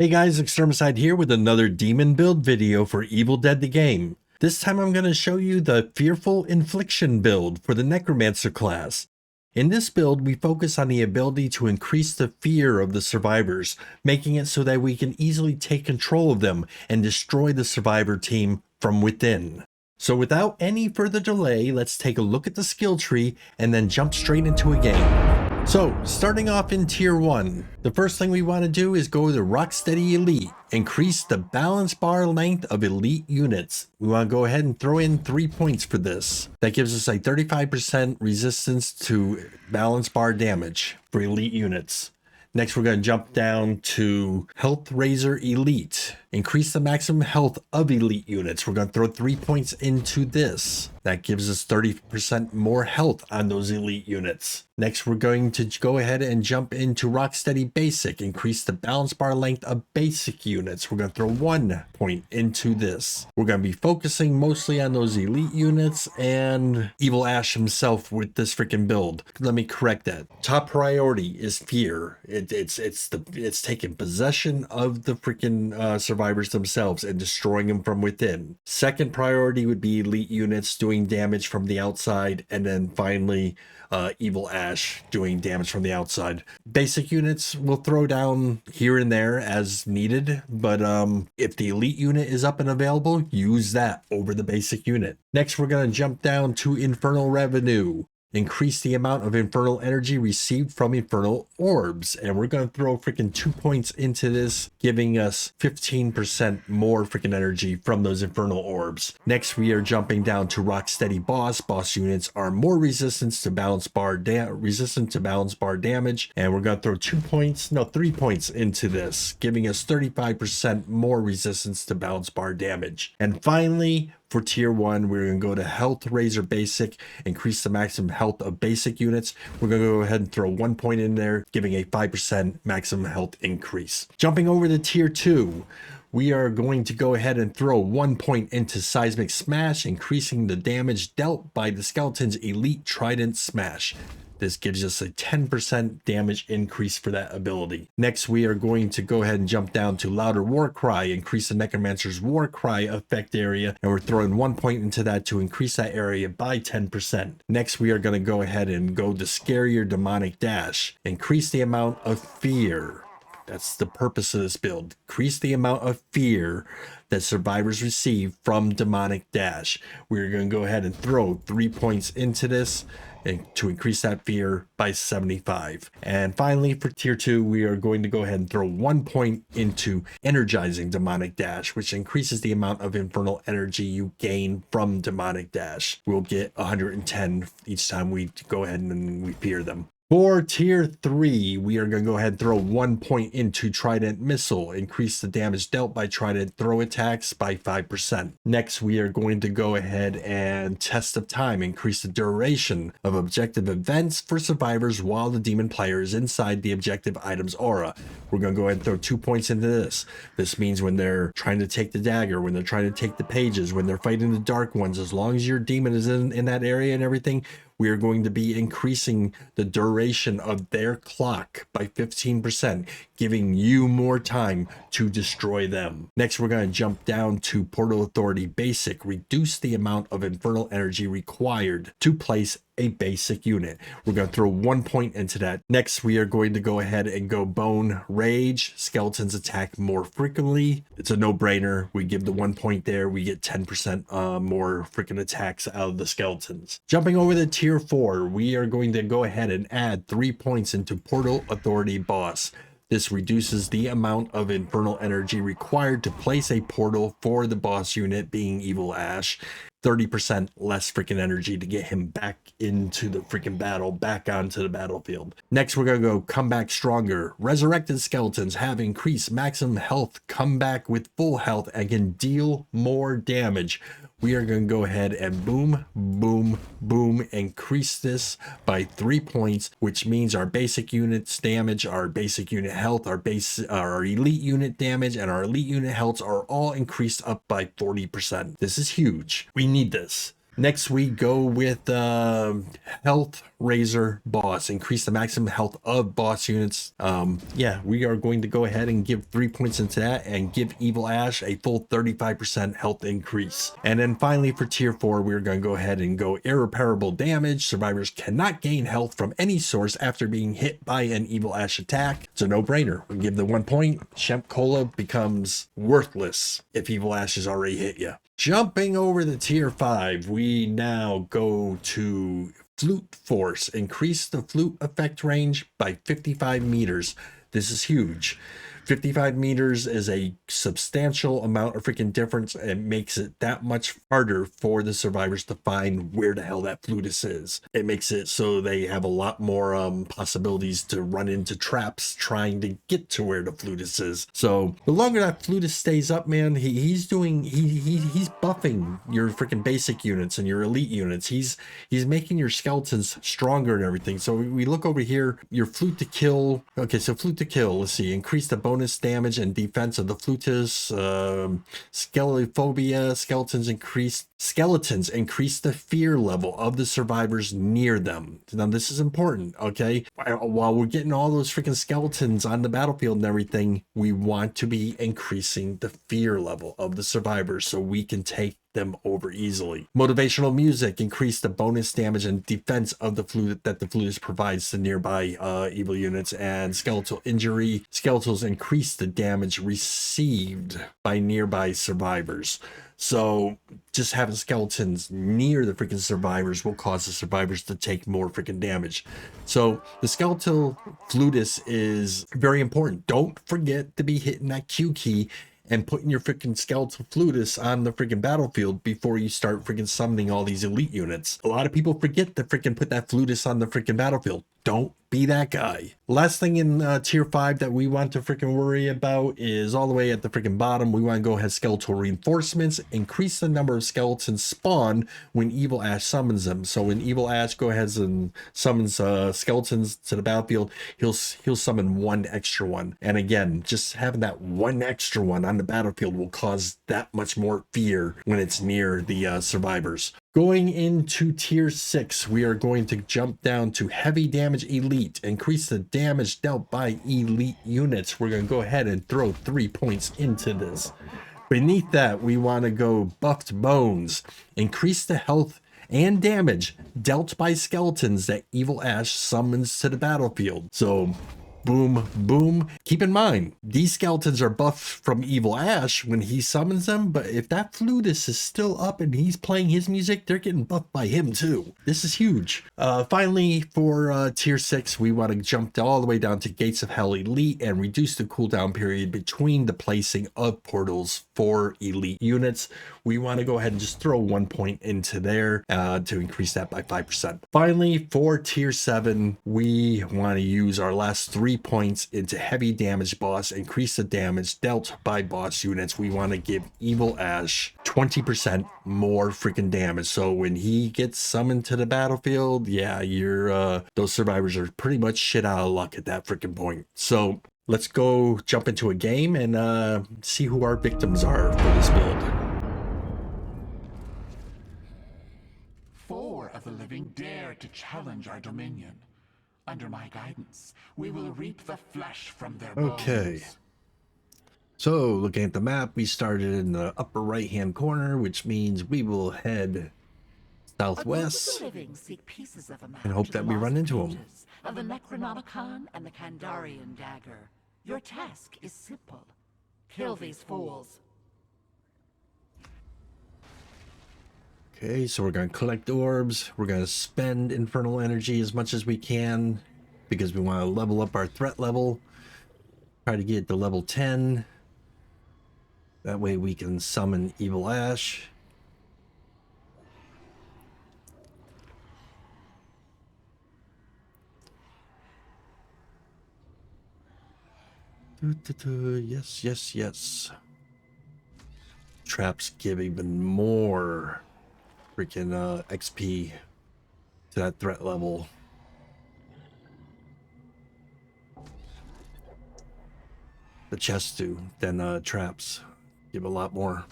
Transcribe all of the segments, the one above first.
Hey guys, EXTERMICIDE here with another demon build video for Evil Dead the game. This time I'm going to show you the Fearful Infliction build for the Necromancer class. In this build, we focus on the ability to increase the fear of the survivors, making it so that we can easily take control of them and destroy the survivor team from within. So without any further delay, let's take a look at the skill tree and then jump straight into a game. So, starting off in Tier 1, the first thing we want to do is go to Rocksteady Elite. Increase the balance bar length of elite units. We want to go ahead and throw in 3 points for this. That gives us a 35% resistance to balance bar damage for elite units. Next, we're going to jump down to Health Razor Elite. Increase the maximum health of elite units. We're going to throw 3 points into this. That gives us 30% more health on those elite units. Next, we're going to go ahead and jump into Rocksteady Basic. Increase the balance bar length of basic units. We're going to throw 1 point into this. We're going to be focusing mostly on those elite units and Evil Ash himself with this freaking build. Let me correct that. Top priority is fear. It's taking possession of the freaking survivors themselves and destroying them from within. Second priority would be elite units doing damage from the outside, and then finally Evil Ash doing damage from the outside. Basic units will throw down here and there as needed, but if the elite unit is up and available, use that over the basic unit. Next, we're going to jump down to Infernal Revenue. Increase the amount of infernal energy received from infernal orbs, and we're going to throw freaking 2 points into this, giving us 15% more freaking energy from those infernal orbs. Next, we are jumping down to Rocksteady Boss units are more resistant to balance bar damage, and we're going to throw 3 points into this, giving us 35% more resistance to balance bar damage. And finally, for Tier 1, we're going to go to Health Razor Basic, increase the maximum health of basic units. We're going to go ahead and throw 1 point in there, giving a 5% maximum health increase. Jumping over to Tier 2, we are going to go ahead and throw 1 point into Seismic Smash, increasing the damage dealt by the Skeleton's Elite Trident Smash. This gives us a 10% damage increase for that ability. Next, we are going to go ahead and jump down to Louder War Cry, increase the Necromancer's War Cry effect area, and we're throwing 1 point into that to increase that area by 10%. Next, we are going to go ahead and go to Scarier Demonic Dash, increase the amount of fear. That's the purpose of this build. Increase the amount of fear that survivors receive from Demonic Dash. We're going to go ahead and throw 3 points into this and to increase that fear by 75. And finally, for Tier 2, we are going to go ahead and throw 1 point into Energizing Demonic Dash, which increases the amount of infernal energy you gain from Demonic Dash. We'll get 110 each time we go ahead and we fear them. For Tier 3, we are going to go ahead and throw 1 point into Trident Missile, increase the damage dealt by Trident throw attacks by 5%. Next, we are going to go ahead and Test of Time, increase the duration of objective events for survivors while the demon player is inside the objective item's aura. We're going to go ahead and throw 2 points into this. This means when they're trying to take the dagger, when they're trying to take the pages, when they're fighting the dark ones, as long as your demon is in that area and everything, we are going to be increasing the duration of their clock by 15%, giving you more time to destroy them. Next, we're going to jump down to Portal Authority Basic, reduce the amount of infernal energy required to place a basic unit. We're going to throw 1 point into that. Next, we are going to go ahead and go Bone Rage. Skeletons attack more frequently. It's a no-brainer. We give the 1 point there. We get 10% more freaking attacks out of the skeletons. Jumping over to Tier 4, we are going to go ahead and add 3 points into Portal Authority Boss. This reduces the amount of infernal energy required to place a portal for the boss unit, being Evil Ash. 30% less freaking energy to get him back into the freaking battle, back onto the battlefield. Next, we're going to go Come Back Stronger. Resurrected skeletons have increased maximum health, come back with full health, and can deal more damage. We are going to go ahead and boom, boom, boom, increase this by 3 points, which means our basic units damage, our basic unit health, our elite unit damage, and our elite unit health are all increased up by 40%. This is huge. We need this. Next, we go with Health Razor Boss. Increase the maximum health of boss units. Yeah, we are going to go ahead and give 3 points into that and give Evil Ash a full 35% health increase. And then finally for tier 4, we're going to go ahead and go Irreparable Damage. Survivors cannot gain health from any source after being hit by an Evil Ash attack. It's a no-brainer. We give the 1 point. Shemp Cola becomes worthless if Evil Ash has already hit you. Jumping over the tier 5, we now go to Flute Force. Increase the flute effect range by 55 meters. This is huge. 55 meters is a substantial amount of freaking difference, and makes it that much harder for the survivors to find where the hell that flutist is. It makes it so they have a lot more possibilities to run into traps trying to get to where the flutist is. So the longer that flutist stays up, man, he's buffing your freaking basic units and your elite units. He's making your skeletons stronger and everything. So we look over here, your flute to kill. Okay, so flute to kill, let's see, increase the bonus damage and defense of the flutist. Skelephobia, skeletons increase the fear level of the survivors near them. Now this is important, okay? While we're getting all those freaking skeletons on the battlefield and everything, we want to be increasing the fear level of the survivors so we can take them over easily. Motivational music, increase the bonus damage and defense of the flute that the flutist provides to nearby evil units. And skeletal injury, skeletals increase the damage received by nearby survivors. So just having skeletons near the freaking survivors will cause the survivors to take more freaking damage. So the skeletal flutist is very important. Don't forget to be hitting that Q key and putting your freaking skeletal flutist on the freaking battlefield before you start freaking summoning all these elite units. A lot of people forget to freaking put that flutist on the freaking battlefield. Don't be that guy. Last thing in tier 5 that we want to freaking worry about is all the way at the freaking bottom. We want to go ahead, skeletal reinforcements, increase the number of skeletons spawn when Evil Ash summons them. So when Evil Ash go ahead and summons skeletons to the battlefield, he'll summon 1 extra one. And again, just having that 1 extra one on the battlefield will cause that much more fear when it's near the survivors. Going into tier 6, we are going to jump down to heavy damage elite. Increase the damage dealt by elite units. We're going to go ahead and throw 3 points into this. Beneath that, we want to go buffed bones. Increase the health and damage dealt by skeletons that Evil Ash summons to the battlefield. So boom, boom. Keep in mind, these skeletons are buffed from Evil Ash when he summons them, but if that flutist is still up and he's playing his music, they're getting buffed by him too. This is huge. Finally, for tier 6, we want to jump all the way down to Gates of Hell Elite and reduce the cooldown period between the placing of portals for elite units. We want to go ahead and just throw 1 point into there to increase that by 5%. Finally, for tier 7, we want to use our last 3 points into heavy damage boss. Increase the damage dealt by boss units. We want to give Evil Ash 20% more freaking damage. So when he gets summoned to the battlefield, yeah, those survivors are pretty much shit out of luck at that freaking point. So let's go jump into a game and see who our victims are for this build. 4 of the living dare to challenge our dominion. Under my guidance, we will reap the flesh from their bones. Okay. So looking at the map, we started in the upper right hand corner, which means we will head southwest and hope that we run into them. Of the Necronomicon and the Kandarian dagger. Your task is simple. Kill these fools. Okay, so we're going to collect orbs. We're going to spend infernal energy as much as we can because we want to level up our threat level. Try to get to level 10. That way we can summon Evil Ash. Yes, yes, yes. Traps give even more freaking XP to that threat level. The chests do, then traps give a lot more.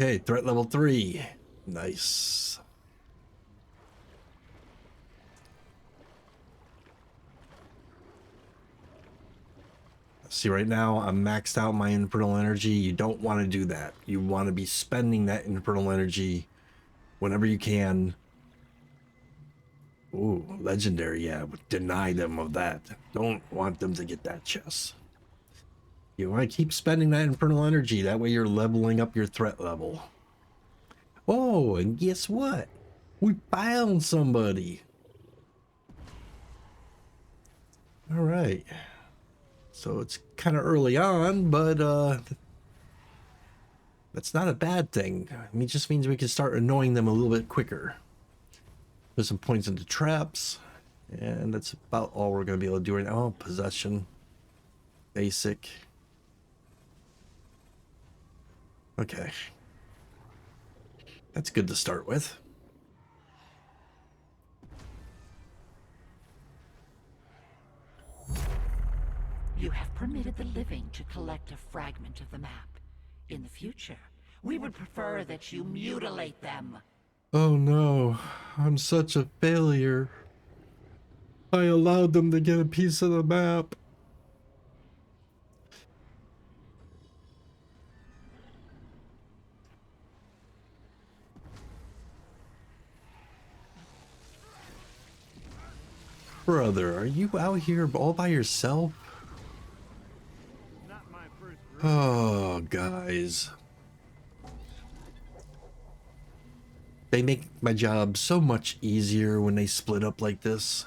Okay, threat level 3. Nice. See, right now I'm maxed out my infernal energy. You don't want to do that. You want to be spending that infernal energy whenever you can. Ooh, legendary, yeah. Deny them of that. Don't want them to get that chest. You want to keep spending that infernal energy. That way you're leveling up your threat level. Oh, and guess what? We found somebody. All right. So it's kind of early on, but that's not a bad thing. I mean, it just means we can start annoying them a little bit quicker. Put some points into traps, and that's about all we're going to be able to do right now. Oh, possession. Basic. Okay. That's good to start with. You have permitted the living to collect a fragment of the map. In the future, we would prefer that you mutilate them. Oh no, I'm such a failure. I allowed them to get a piece of the map. Brother, are you out here all by yourself? Oh, guys. They make my job so much easier when they split up like this.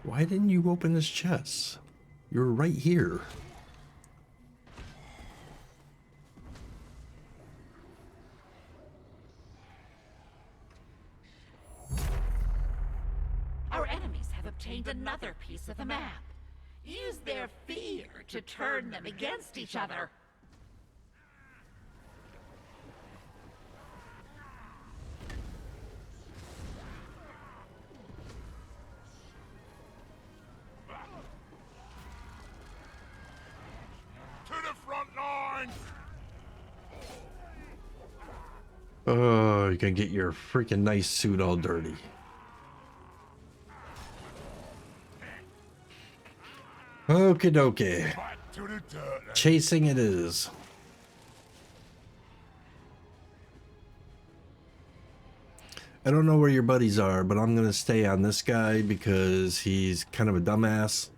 Why didn't you open this chest? You're right here. Our enemies have obtained another piece of the map. Use their fear to turn them against each other. To the front line! Oh, you're gonna get your freaking nice suit all dirty. Okie dokie. Back to the dirt. Chasing it is. I don't know where your buddies are, but I'm gonna stay on this guy because he's kind of a dumbass.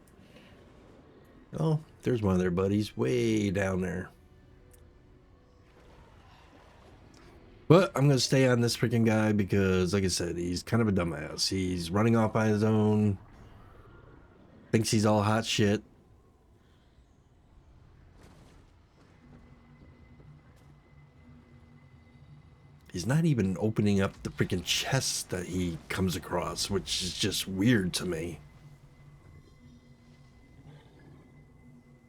Oh, there's one of their buddies way down there. But I'm gonna stay on this freaking guy because, like I said, he's kind of a dumbass. He's running off by his own. Thinks he's all hot shit. He's not even opening up the freaking chest that he comes across, which is just weird to me.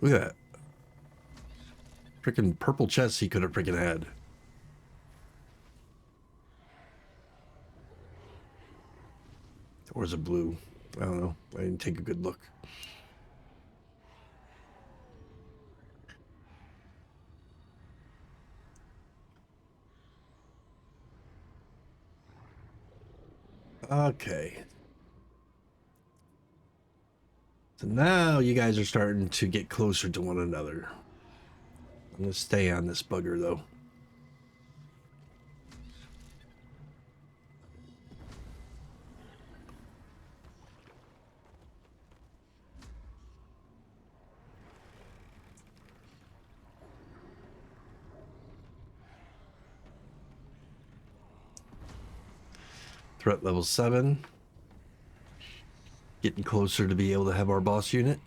Look at that. Freaking purple chest he could have freaking had. Or is it blue? I don't know. I didn't take a good look. Okay. So now you guys are starting to get closer to one another. I'm going to stay on this bugger, though. Threat level 7. Getting closer to be able to have our boss unit.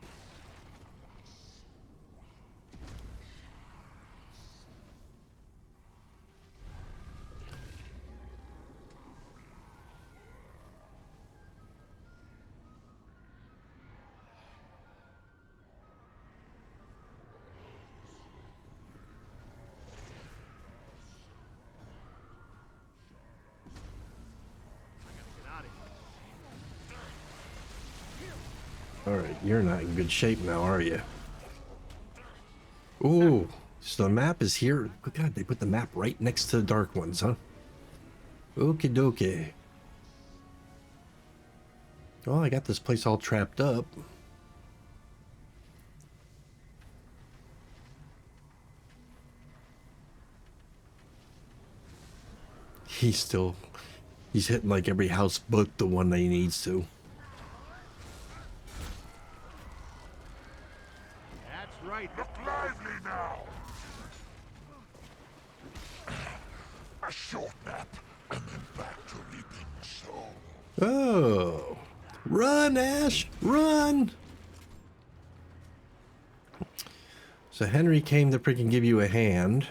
Alright, you're not in good shape now, are you? Ooh, so the map is here. Oh god, they put the map right next to the dark ones, huh? Okie dokie. Well, I got this place all trapped up. He's hitting like every house but the one that he needs to. That's right. Look lively now! A short nap, and then back to reaping soul. Oh, run, Ash, run! So Henry came to freaking give you a hand.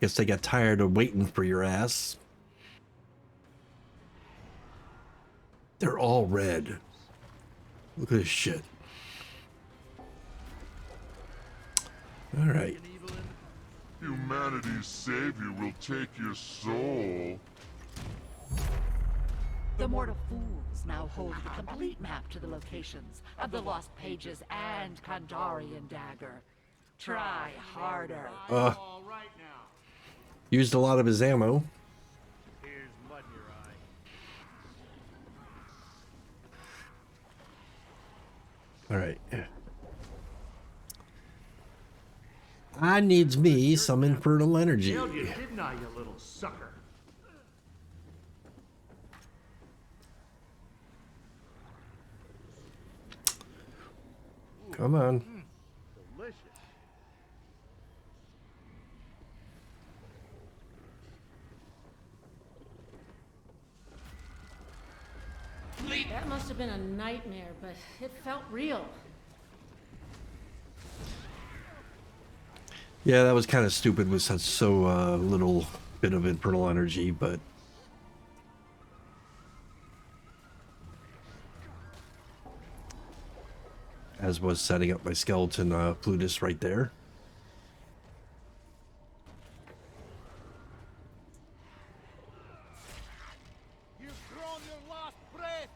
Guess they got tired of waiting for your ass. They're all red. Look at this shit. All right. Humanity's savior will take your soul. The mortal fools now hold the complete map to the locations of the lost pages and Kandarian dagger. Try harder. All right now. Used a lot of his ammo. Here's mud in your eye. All right. I needs me some infernal energy. Nailed you, didn't I, you little sucker? Come on. Delicious. That must have been a nightmare, but it felt real. Yeah, that was kind of stupid with such little bit of infernal energy, but as was setting up my skeleton Plutus right there. You've drawn your last breath.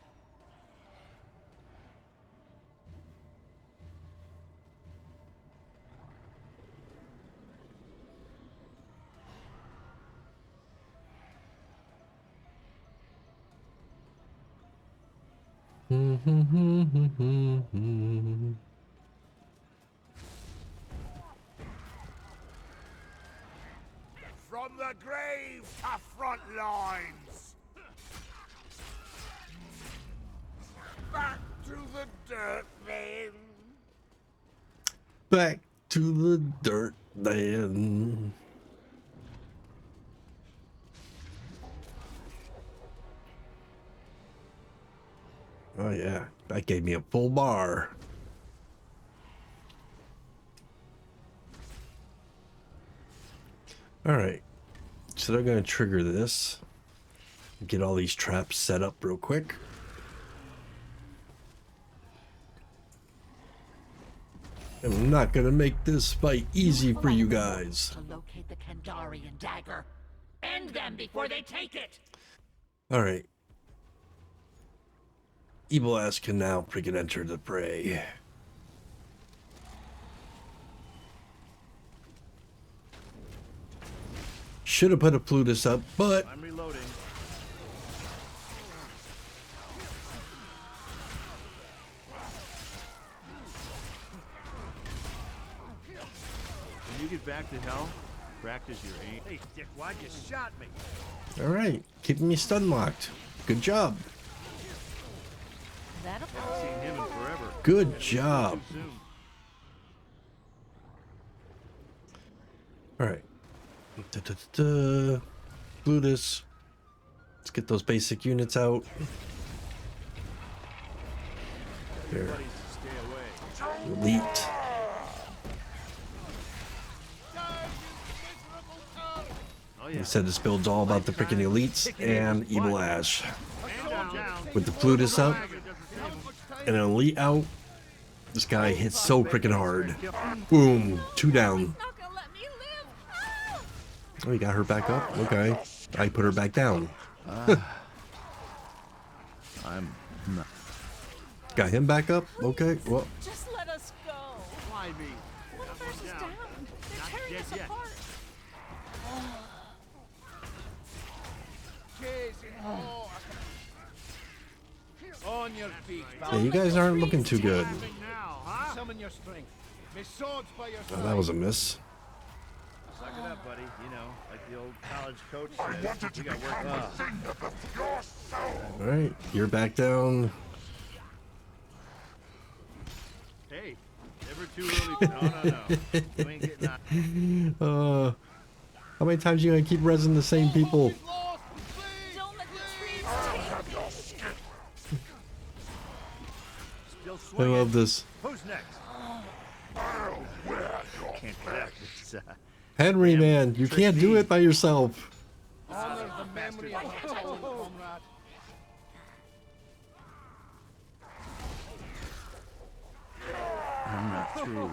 From the grave to front lines. Back to the dirt, then. Back to the dirt then. Oh yeah, that gave me a full bar. All right, so they're gonna trigger this. Get all these traps set up real quick. I'm not gonna make this fight easy for you guys. To locate the Kandarian dagger. End them before they take it. All right. Evil ass can now freaking enter the fray. Should have put a Plutus up, but I'm reloading. When you get back to hell, practice your aim. Hey, Dick, why'd you shot me? all right, keeping me stun locked. Good job. That'll Haven't seen him in forever. Good job. Too soon. All right. Da-da-da-da. Plutus. Let's get those basic units out. There. Buddies, stay away. Elite. Oh yeah. I said this build's all about the freaking elites and Evil Ash. Down. With the Plutus up and an elite out, this guy hits so freaking hard. Boom, 2 down. not gonna let me live. Ah! Oh, you got her back up? Okay. I put her back down. I'm not. Got him back up? Okay, well. Just let us go. Why me? One of ours is down. They're Not tearing dead us yet. apart. On your feet, Yeah, you guys aren't looking too good. Now, huh? summon your strength. May swords by your Oh, side. that was a miss. Suck it up, buddy. You know, like the old college coach says. You got work. All right, you're back down. Hey, never too early. No. You ain't getting out. How many times you gonna keep resin the same people? Don't let the trees take me. Still I swinging. love this. Who's next? Can't connect. It's, Henry, man, you can't do it by yourself. Honor the memory of a fallen comrade. I'm not through.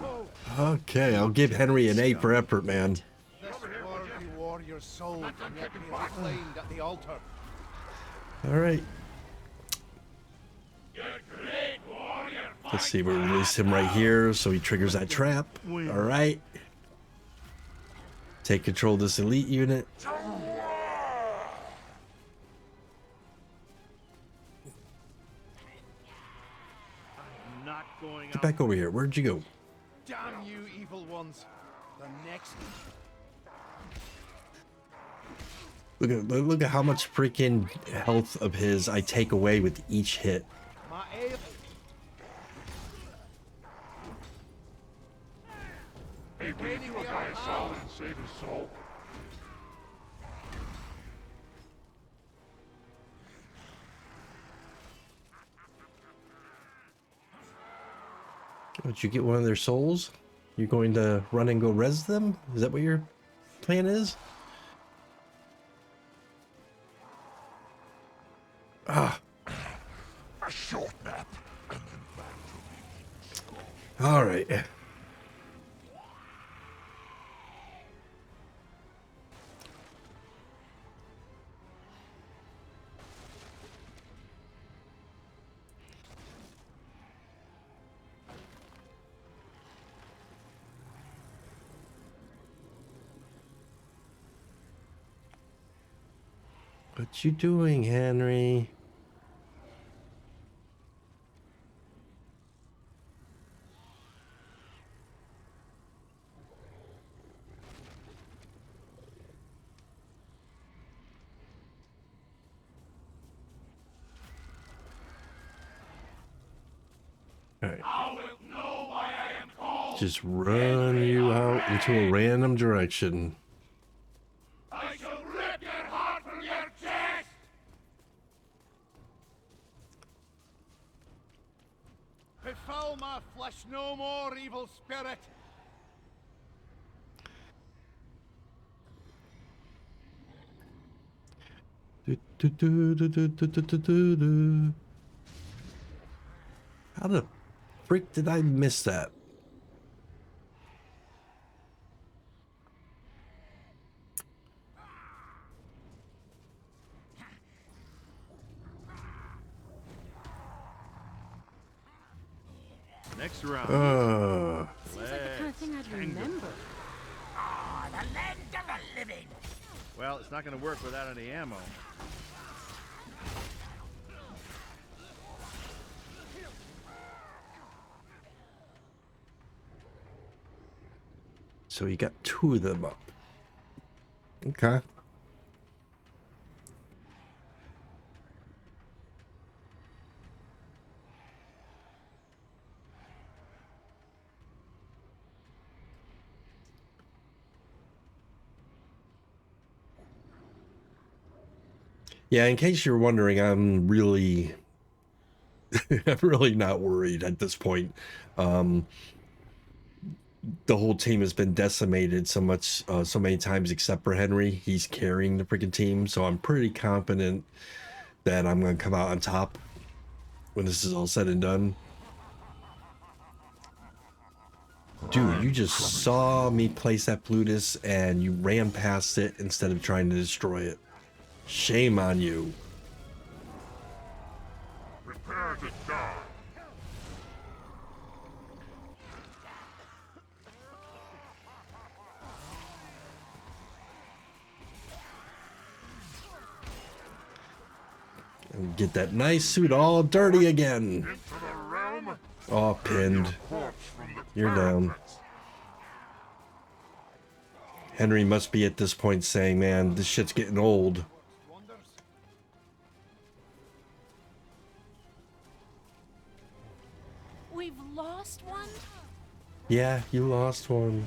Okay, I'll give Henry an A for effort, man. This worthy warrior's soul can yet be reclaimed at the altar. All right. Let's see, we release him right here so he triggers that trap. All right. Take control of this elite unit. I'm not going Get out. back over here. Where'd you go? Damn you, evil ones. The next. Look at how much freaking health of his I take away with each hit. My ale. Regaining the upper hand. Did you get one of their souls? You're going to run and go res them? Is that what your plan is? Ah. A short nap, and then back to me. All right. What you doing, Henry? All right. Just run you out into a random direction. I shall rip your heart from your chest! Befoul my flesh no more, evil spirit. How the freak did I miss that? Next round. Seems like the kind of thing I'd remember. Well, it's not going to work without any ammo. So you got two of them up. Okay. Yeah, in case you're wondering, I'm really I'm really not worried at this point. The whole team has been decimated so many times except for Henry. He's carrying the freaking team, so I'm pretty confident that I'm gonna come out on top when this is all said and done. Dude, you just saw me place that Plutus and you ran past it instead of trying to destroy it. Shame on you. Prepare to die. And get that nice suit all dirty again. Oh, pinned. You're down. Henry must be at this point saying, man, this shit's getting old. We've lost one? Yeah, you lost one.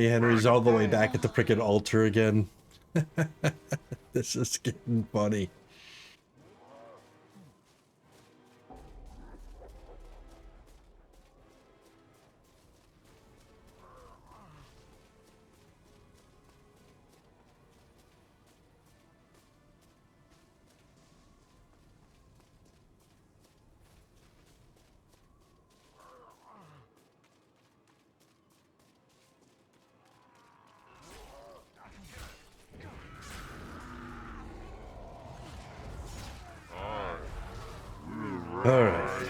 Henry's all the way back at the frickin' altar again. This is getting funny. All right.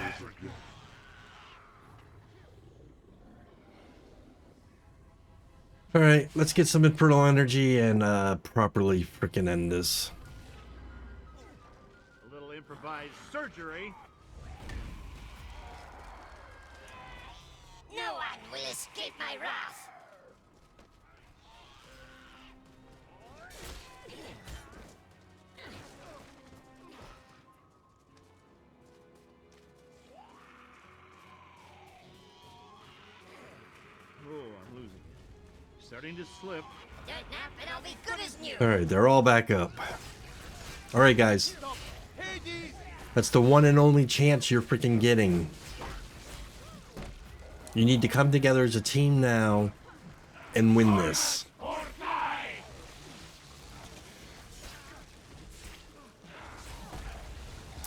All right, let's get some infernal energy and properly freaking end this. A little improvised surgery. No one will escape my wrath. Oh, I'm losing it. Starting to slip. Don't nap and I'll be good as new. All right, they're all back up. All right, guys. That's the one and only chance you're freaking getting. You need to come together as a team now and win this.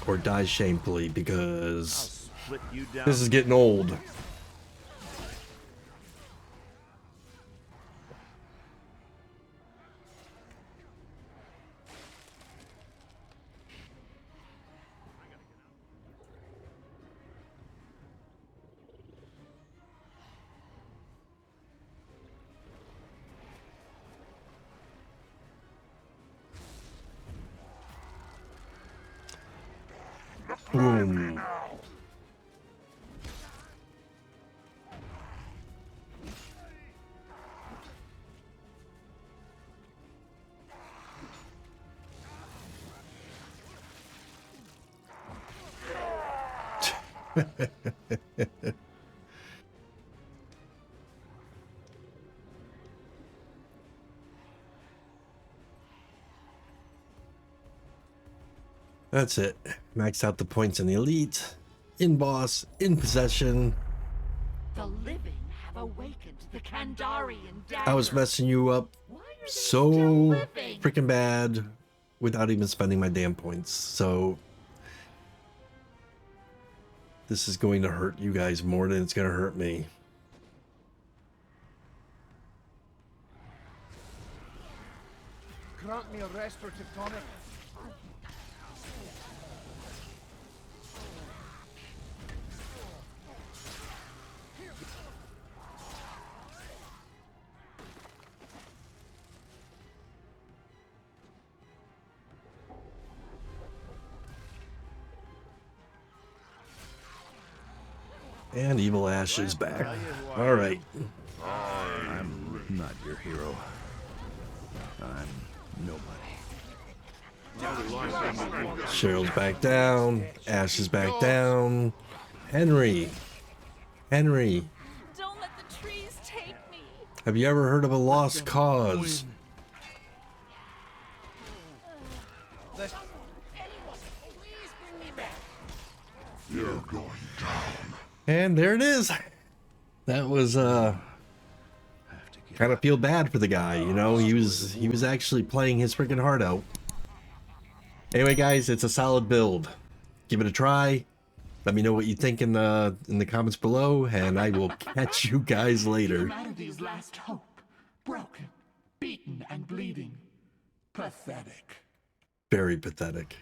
Or die shamefully, because Split you down. this is getting old. Boom. That's it. Maxed out the points in the elite, in boss, in possession. The living have awakened the Kandarian dagger. I was messing you up Why are they so still living? freaking bad without even spending my damn points. So this is going to hurt you guys more than it's going to hurt me. Grant me a restorative tonic. And Evil Ash is back. All right. I'm not your hero. I'm nobody. Cheryl's back down. Ash is back down. Henry. Henry. Don't let the trees take me. Have you ever heard of a lost cause? This Please bring me back. You're going down. And there it is. That was kind of feel bad for the guy, you know. He was actually playing his freaking heart out. Anyway, guys, it's a solid build. Give it a try. Let me know what you think in the comments below, and I will catch you guys later. Humanity's last hope. Broken, beaten, and bleeding. Pathetic. Very pathetic.